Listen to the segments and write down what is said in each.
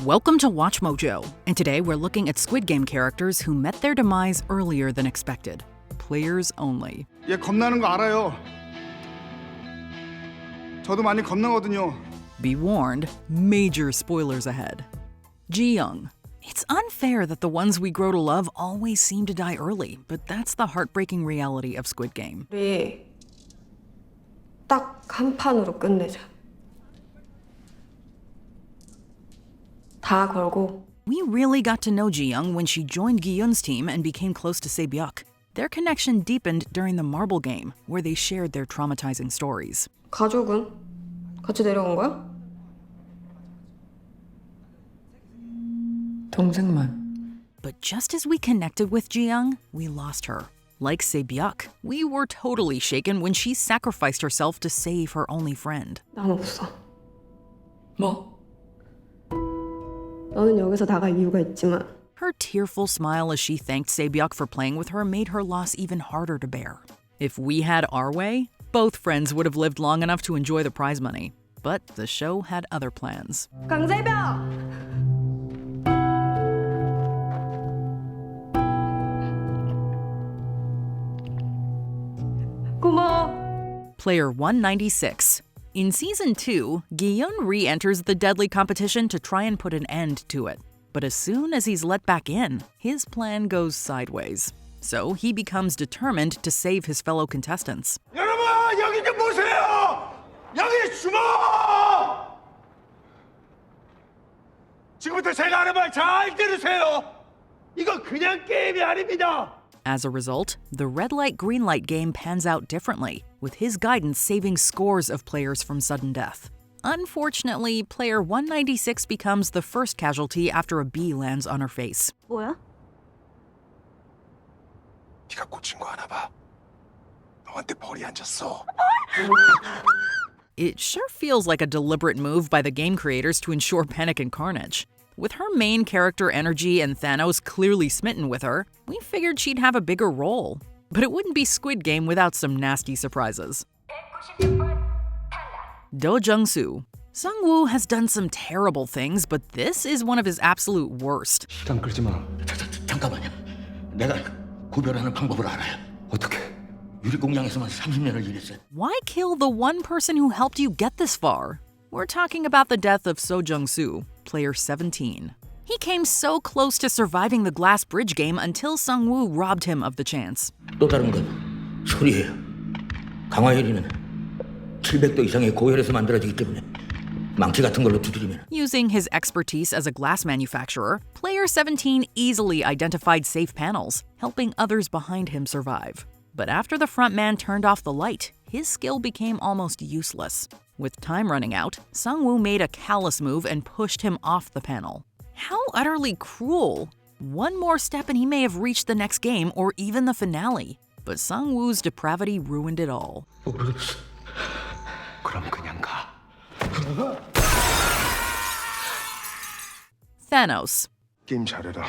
Welcome to WatchMojo, and today we're looking at Squid Game characters who met their demise earlier than expected. Players only. 얘 겁나는 거 알아요. 저도 많이 겁나거든요. Be warned, major spoilers ahead. Ji-yeong. It's unfair that the ones we grow to love always seem to die early, but that's the heartbreaking reality of Squid Game. 우리 딱 한 판으로 끝내자. 다 걸고. We really got to know Ji-yeong when she joined Gi-hun's team and became close to Sae-byeok. Their connection deepened during the marble game, where they shared their traumatizing stories. 가족은 같이 내려온 거야? 동생만. But just as we connected with Ji-yeong, we lost her. Like Sae-byeok, we were totally shaken when she sacrificed herself to save her only friend. 난 없어. 뭐? 너는 여기서 나갈 이유가 있지만 Her tearful smile as she thanked Sae-byeok for playing with her made her loss even harder to bear. If we had our way, both friends would have lived long enough to enjoy the prize money. But the show had other plans. 강사이병! 고마워. Player 196. In Season 2, Gi-hun re-enters the deadly competition to try and put an end to it. But as soon as he's let back in, his plan goes sideways. So he becomes determined to save his fellow contestants. 여러분 여기 좀 보세요. 여기 주먹. 지금부터 제가 하는 말 잘 들으세요. 이거 그냥 게임이 아닙니다. As a result, the red light, green light game pans out differently, with his guidance saving scores of players from sudden death. Unfortunately, player 196 becomes the first casualty after a bee lands on her face. 뭐야? 네가 꽂힌 거 하나 봐. 너한테 벌이 앉았어. It sure feels like a deliberate move by the game creators to ensure panic and carnage. With her main character energy and Thanos clearly smitten with her, we figured she'd have a bigger role. But it wouldn't be Squid Game without some nasty surprises. Do Jung-soo. Zang Wu has done some terrible things, but this is one of his absolute worst. 시간 끌지 마. 잠깐만요. 내가 구별하는 방법을 알아요. 어떻게? 유리공장에서만 30년을 일했어요. Why kill the one person who helped you get this far? We're talking about the death of So Jung-soo, player 17. He came so close to surviving the glass bridge game until Zang Wu robbed him of the chance. 또 다른 건 소리예요. 강화혈이는 700도 이상의 고혈에서 만들어지기 때문에 망치 같은 걸로 두드리면. Using his expertise as a glass manufacturer, player 17 easily identified safe panels, helping others behind him survive. But after the front man turned off the light, his skill became almost useless. With time running out, Zang Wu made a callous move and pushed him off the panel. How utterly cruel! One more step and he may have reached the next game or even the finale. But Zang Wu's depravity ruined it all. 그럼 그냥 가. Thanos. 게임 잘해라.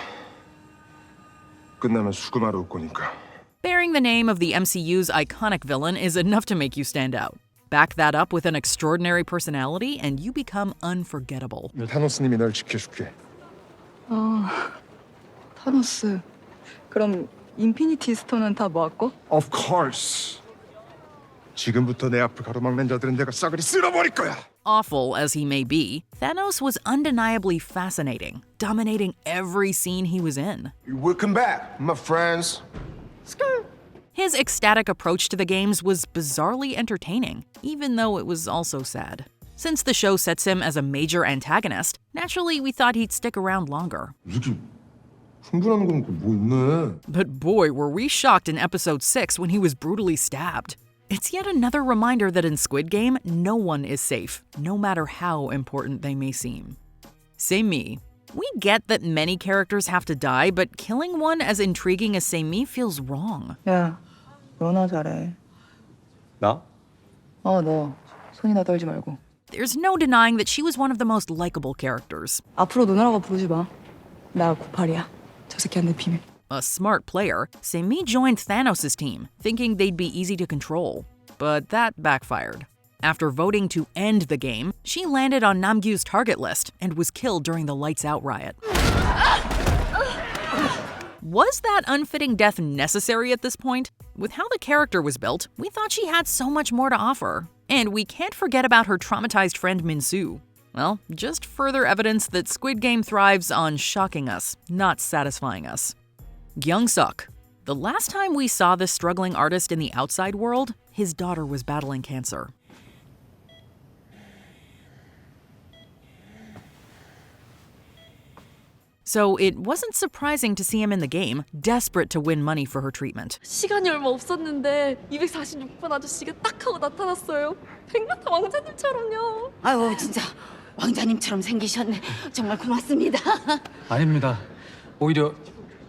끝나면 수금하러 올 거니까. Bearing the name of the MCU's iconic villain is enough to make you stand out. Back that up with an extraordinary personality and you become unforgettable. 타노스님이 널 지켜줄게. 타노스. 그럼 인피니티 스톤은 다 모았고? Of course. 지금부터 내 앞을 가로막는 자들은 내가 싸그리 쓸어버릴 거야. Awful as he may be, Thanos was undeniably fascinating, dominating every scene he was in. Welcome back, my friends. His ecstatic approach to the games was bizarrely entertaining, even though it was also sad. Since the show sets him as a major antagonist, naturally we thought he'd stick around longer. 요즘 충분한 건 뭐 있네. But boy, were we shocked in episode 6 when he was brutally stabbed. It's yet another reminder that in Squid Game, no one is safe, no matter how important they may seem. Sami. We get that many characters have to die, but killing one as intriguing as Sami feels wrong. 야, 너나 잘해. 나? 너. 손이나 떨지 말고. There's no denying that she was one of the most likable characters. 앞으로 누나라고 부르지 마. 나 98이야. 저 새끼한테 비밀. A smart player, Sami joined Thanos' team, thinking they'd be easy to control. But that backfired. After voting to end the game, she landed on Namgyu's target list and was killed during the Lights Out riot. Was that unfitting death necessary at this point? With how the character was built, we thought she had so much more to offer. And we can't forget about her traumatized friend Min-soo. Well, just further evidence that Squid Game thrives on shocking us, not satisfying us. Gyoung. The last time we saw this struggling artist in the outside world, his daughter was battling cancer. So it wasn't surprising to see him in the game, desperate to win money for her treatment. 시간이 얼마 없었는데 246번 아저씨가 딱 하고 나타났어요. 백마타 왕자님처럼요. 아유 진짜 왕자님처럼 생기셨네. 정말 고맙습니다. 아닙니다. 오히려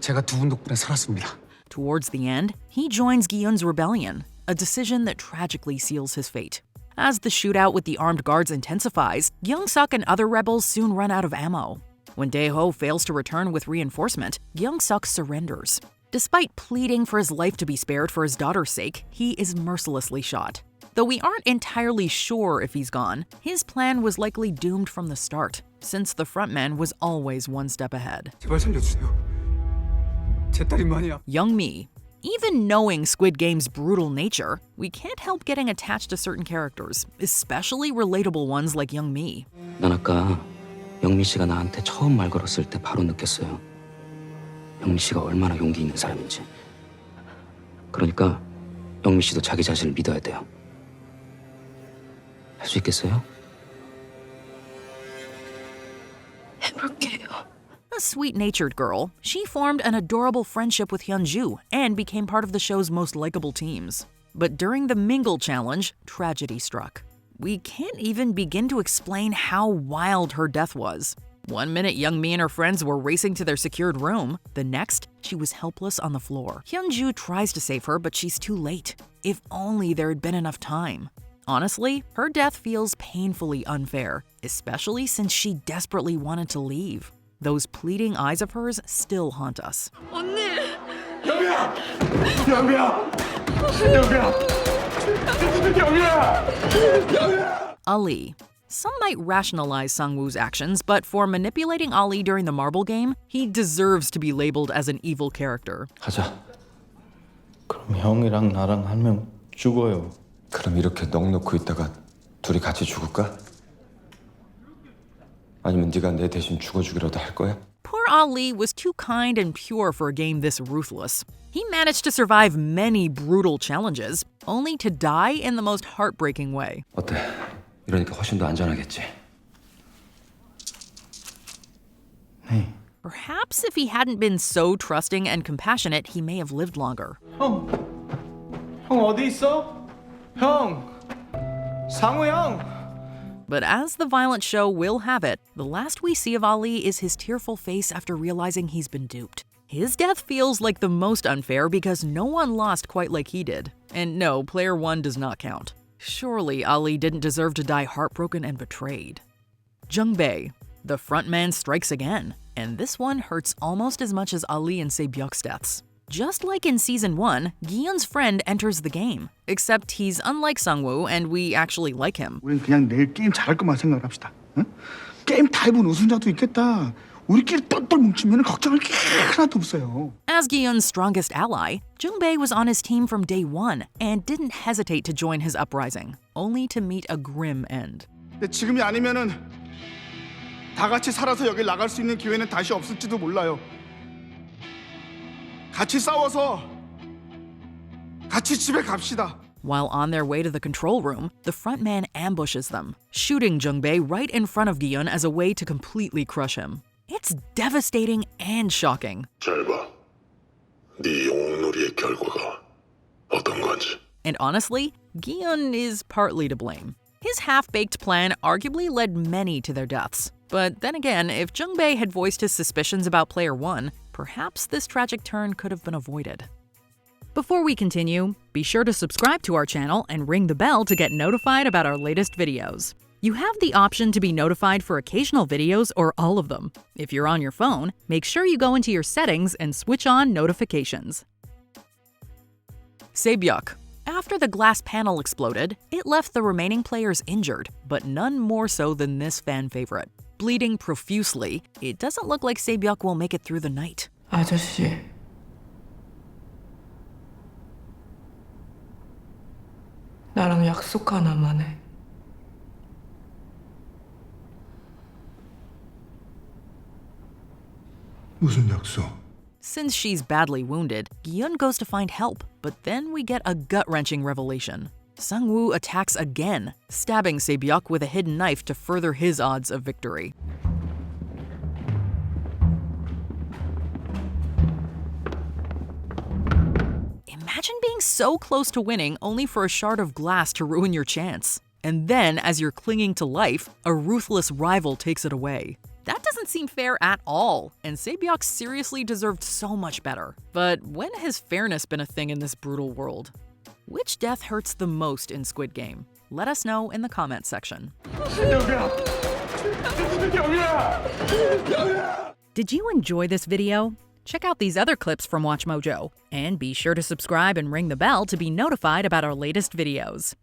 제가 두 분 덕분에 살았습니다. Towards the end, he joins Gi-hun's rebellion, a decision that tragically seals his fate. As the shootout with the armed guards intensifies, Gyoung and other rebels soon run out of ammo. When Dae-ho fails to return with reinforcement, Gyoung surrenders. Despite pleading for his life to be spared for his daughter's sake, he is mercilessly shot. Though we aren't entirely sure if he's gone, his plan was likely doomed from the start, since the frontman was always one step ahead. 제발 살려주세요. 제 딸이만이야. Jung B. Even knowing Squid Game's brutal nature, we can't help getting attached to certain characters, especially relatable ones like Jung B. 난 아까 영미 씨가 나한테 처음 말 걸었을 때 바로 느꼈어요. 영미 씨가 얼마나 용기 있는 사람인지. 그러니까 영미 씨도 자기 자신을 믿어야 돼요. 할 수 있겠어요? 해볼게요. A sweet-natured girl, she formed an adorable friendship with Hyunju and became part of the show's most likable teams. But during the Mingle Challenge, tragedy struck. We can't even begin to explain how wild her death was. One minute, Jung B and her friends were racing to their secured room. The next, she was helpless on the floor. Hyunju tries to save her, but she's too late. If only there had been enough time. Honestly, her death feels painfully unfair, especially since she desperately wanted to leave. Those pleading eyes of hers still haunt us. 언니! 영미야! 영미야! 영미야! Ali. Some might rationalize Sang Woo's actions, but for manipulating Ali during the marble game, he deserves to be labeled as an evil character. 가자. 그럼 형이랑 나랑 한 명 죽어요. 그럼 이렇게 넋 놓고 있다가 둘이 같이 죽을까? 아니면 네가 내 대신 죽어주기라도 할 거야? Poor Ali was too kind and pure for a game this ruthless. He managed to survive many brutal challenges, only to die in the most heartbreaking way. 어때? 이러니까 훨씬 더 안전하겠지. 네. Perhaps if he hadn't been so trusting and compassionate, he may have lived longer. 형 어디 있어? 형! 상우 형! But as the violent show will have it, the last we see of Ali is his tearful face after realizing he's been duped. His death feels like the most unfair because no one lost quite like he did. And no, player one does not count. Surely Ali didn't deserve to die heartbroken and betrayed. Jung-bae. The frontman strikes again, and this one hurts almost as much as Ali and Sae-byeok's deaths. Just like in Season 1, Gi-hun's friend enters the game, except he's unlike Sang Wu and we actually like him. 우린 그냥 내일 게임 잘할 것만 생각합시다. 응? 게임 다 해본 우승자도 있겠다. 우리끼리 똘똘 뭉치면 걱정할 게 하나도 없어요. As Gi-hun's strongest ally, Jung-bae was on his team from day one and didn't hesitate to join his uprising, only to meet a grim end. 근데 지금이 아니면은 다 같이 살아서 여길 나갈 수 있는 기회는 다시 없을지도 몰라요. 같이 싸워서 같이 집에 갑시다. While on their way to the control room, the frontman ambushes them, shooting Jung-bae right in front of Gi-hun as a way to completely crush him. It's devastating and shocking. 잘 봐. 네 영웅놀이의 결과가 어떤 건지. And honestly, Gi-hun is partly to blame. His half-baked plan arguably led many to their deaths. But then again, if Jung-bae had voiced his suspicions about Player 1, perhaps this tragic turn could have been avoided. Before we continue, be sure to subscribe to our channel and ring the bell to get notified about our latest videos. You have the option to be notified for occasional videos or all of them. If you're on your phone, make sure you go into your settings and switch on notifications. Sae-byeok. After the glass panel exploded, it left the remaining players injured, but none more so than this fan favorite. Bleeding profusely, it doesn't look like Sae-byeok will make it through the night. 아저씨, 나랑 약속 하나만 해. 무슨 약속? Since she's badly wounded, Gi-hun goes to find help, but then we get a gut-wrenching revelation. Zang Wu attacks again, stabbing Sae-byeok with a hidden knife to further his odds of victory. Imagine being so close to winning only for a shard of glass to ruin your chance. And then, as you're clinging to life, a ruthless rival takes it away. That doesn't seem fair at all, and Sae-byeok seriously deserved so much better. But when has fairness been a thing in this brutal world? Which death hurts the most in Squid Game? Let us know in the comments section. Did you enjoy this video? Check out these other clips from WatchMojo, and be sure to subscribe and ring the bell to be notified about our latest videos.